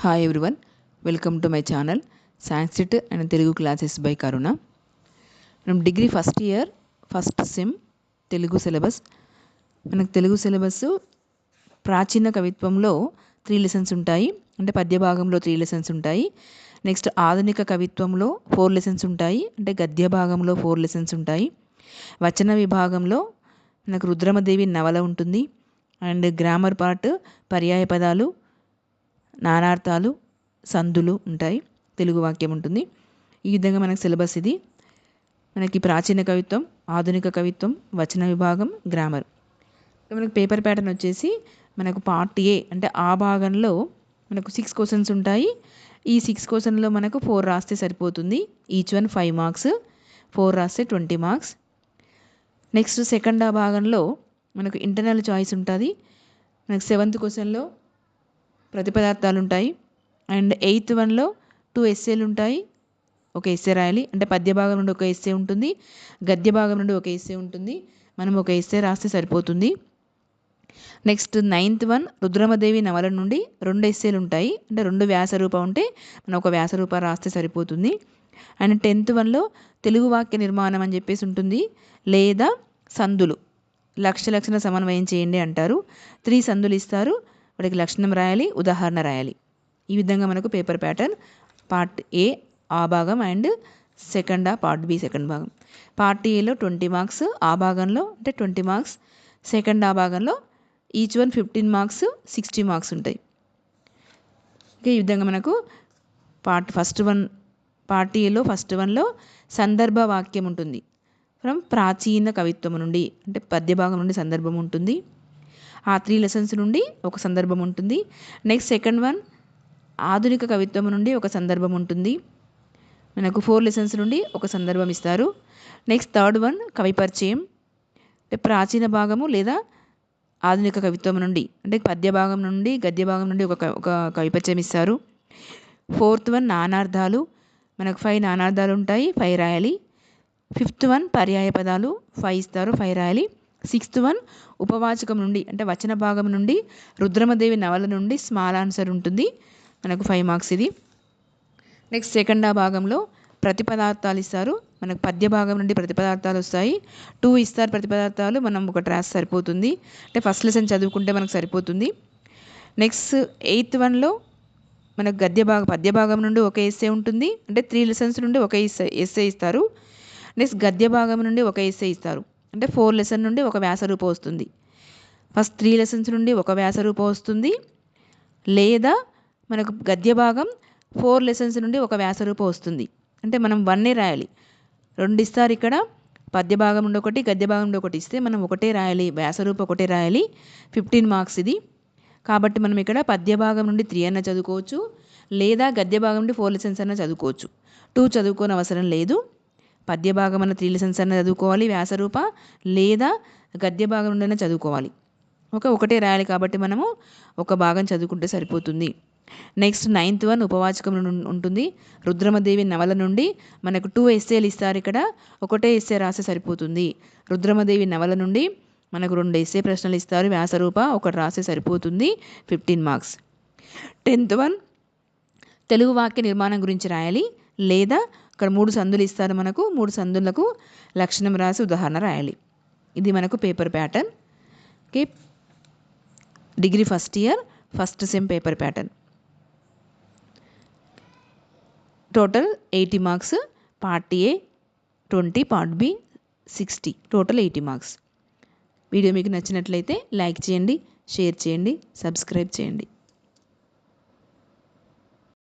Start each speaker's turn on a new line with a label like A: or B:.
A: Hi everyone, welcome to my channel Sanskrit and Telugu classes by Karuna. మనం degree first year first sem Telugu syllabus. మనకు Telugu syllabus ప్రాచీన కవిత్వంలో 3 lessons ఉంటాయి, అంటే పద్య భాగంలో 3 లెసన్స్ ఉంటాయి. నెక్స్ట్ ఆధునిక కవిత్వంలో 4 లెసన్స్ ఉంటాయి, అంటే గద్య భాగంలో 4 లెసన్స్ ఉంటాయి. వచన విభాగంలో మనకు రుద్రమదేవి నవల ఉంటుంది. అండ్ గ్రామర్ పార్ట్ పర్యాయ పదాలు, నానార్థాలు, సందులు ఉంటాయి, తెలుగు వాక్యం ఉంటుంది. ఈ విధంగా మనకు సిలబస్ ఇది. మనకి ప్రాచీన కవిత్వం, ఆధునిక కవిత్వం, వచన విభాగం, గ్రామర్. మనకు పేపర్ ప్యాటర్న్ వచ్చేసి మనకు పార్ట్ ఏ అంటే ఆ భాగంలో మనకు 6 క్వశ్చన్స్ ఉంటాయి. ఈ 6 క్వశ్చన్లో మనకు 4 రాస్తే సరిపోతుంది. ఈచ్ వన్ 5 మార్క్స్, 4 రాస్తే 20 మార్క్స్. నెక్స్ట్ సెకండ్ ఆ భాగంలో మనకు ఇంటర్నల్ చాయిస్ ఉంటుంది. మనకు 7th క్వశ్చన్లో ప్రతిపదార్థాలు ఉంటాయి. అండ్ 8th వన్లో 2 ఎస్సేలు ఉంటాయి, ఒక ఎస్సే రాయాలి. అంటే పద్య భాగం నుండి ఒక ఎస్సే ఉంటుంది, గద్య భాగం నుండి ఒక ఎస్సే ఉంటుంది. మనం ఒక ఎస్సే రాస్తే సరిపోతుంది. నెక్స్ట్ 9th వన్ రుద్రమదేవి నవల నుండి 2 ఎస్సేలు ఉంటాయి, అంటే 2 వ్యాసరూప ఉంటే మనం ఒక వ్యాసరూప రాస్తే సరిపోతుంది. అండ్ 10th వన్లో తెలుగు వాక్య నిర్మాణం అని చెప్పేసి ఉంటుంది, లేదా సందులు, లక్షణ సమన్వయం చేయండి అంటారు. 3 సందులు ఇస్తారు, వాటికి లక్షణం రాయాలి, ఉదాహరణ రాయాలి. ఈ విధంగా మనకు పేపర్ ప్యాటర్న్ పార్ట్ ఏ ఆ భాగం and second part B second భాగం. పార్ట్ ఏలో 20 మార్క్స్, ఆ భాగంలో అంటే 20 మార్క్స్. సెకండ్ ఆ భాగంలో ఈచ్ వన్ 15 మార్క్స్, 60 మార్క్స్ ఉంటాయి. ఈ విధంగా మనకు పార్ట్ ఏలో ఫస్ట్ వన్లో సందర్భ వాక్యం ఉంటుంది. ఫ్రమ్ ప్రాచీన కవిత్వం నుండి అంటే పద్య భాగం నుండి సందర్భం ఉంటుంది. ఆ 3 లెసన్స్ నుండి ఒక సందర్భం ఉంటుంది. నెక్స్ట్ సెకండ్ వన్ ఆధునిక కవిత్వం నుండి ఒక సందర్భం ఉంటుంది. మనకు 4 లెసన్స్ నుండి ఒక సందర్భం ఇస్తారు. నెక్స్ట్ థర్డ్ వన్ కవి పరిచయం, అంటే ప్రాచీన భాగము లేదా ఆధునిక కవిత్వం నుండి అంటే పద్య భాగం నుండి గద్య భాగం నుండి ఒక కవి పరిచయం ఇస్తారు. 4th వన్ నానార్థాలు, మనకు 5 నానార్థాలు ఉంటాయి, 5 రాయాలి. 5th వన్ పర్యాయ పదాలు 5 ఇస్తారు, 5 రాయాలి. 6th వన్ ఉపవాచకం నుండి అంటే వచన భాగం నుండి రుద్రమదేవి నవల నుండి స్మాల్ ఆన్సర్ ఉంటుంది, మనకు 5 మార్క్స్ ఇది. నెక్స్ట్ సెకండ్ ఆ భాగంలో ప్రతిపదార్థాలు ఇస్తారు, మనకు పద్య భాగం నుండి ప్రతిపదార్థాలు వస్తాయి. 2 ఇస్తారు ప్రతిపదార్థాలు, మనం ఒకటి రాస్తే సరిపోతుంది, అంటే ఫస్ట్ లెసన్ చదువుకుంటే మనకు సరిపోతుంది. నెక్స్ట్ 8th వన్లో మనకు పద్య భాగం నుండి ఒక ఎస్సే ఉంటుంది, అంటే 3 లెసన్స్ నుండి ఒక ఎస్సే ఇస్తారు. నెక్స్ట్ గద్య భాగం నుండి ఒక ఎస్సే ఇస్తారు, అంటే 4 లెసన్ నుండి ఒక వ్యాసరూపం వస్తుంది. ఫస్ట్ 3 లెసన్స్ నుండి ఒక వ్యాసరూపం వస్తుంది, లేదా మనకు గద్య భాగం 4 లెసన్స్ నుండి ఒక వ్యాసరూపం వస్తుంది. అంటే మనం 1 రాయాలి, 2 ఇస్తారు ఇక్కడ, పద్య భాగం నుండి ఒకటి గద్య భాగం నుండి ఒకటి ఇస్తే మనం ఒకటే రాయాలి, వ్యాసరూపం ఒకటే రాయాలి. 15 మార్క్స్ ఇది. కాబట్టి మనం ఇక్కడ పద్య భాగం నుండి 3 అన్న చదువుకోవచ్చు, లేదా గద్య భాగం నుండి 4 లెసన్స్ అన్న చదువుకోవచ్చు. 2 చదువుకోని అవసరం లేదు. పద్య భాగం అన్న 3 లెసన్స్ అన్న చదువుకోవాలి వ్యాసరూప, లేదా గద్య భాగం నుండి చదువుకోవాలి. ఒకటే రాయాలి, కాబట్టి మనము ఒక భాగం చదువుకుంటే సరిపోతుంది. నెక్స్ట్ 9th వన్ ఉపవాచకం ఉంటుంది. రుద్రమదేవి నవల నుండి మనకు 2 ఎస్సేలు ఇస్తారు, ఇక్కడ ఒకటే ఎస్సే రాస్తే సరిపోతుంది. రుద్రమదేవి నవల నుండి మనకు 2 ఎస్సే ప్రశ్నలు ఇస్తారు, వ్యాసరూప ఒకటి రాస్తే సరిపోతుంది, 15 మార్క్స్. 10th వన్ తెలుగు వాక్య నిర్మాణం గురించి రాయాలి, లేదా ఇక్కడ 3 సందులు ఇస్తారు, మనకు 3 సందులకు లక్షణం రాసి ఉదాహరణ రాయాలి. ఇది మనకు paper pattern. Okay, degree first year first sem paper pattern. Total 80 marks, part A 20, part B 60, total 80 marks. Video మీకు నచ్చినట్లయితే లైక్ చేయండి, షేర్ చేయండి, సబ్స్క్రైబ్ చేయండి.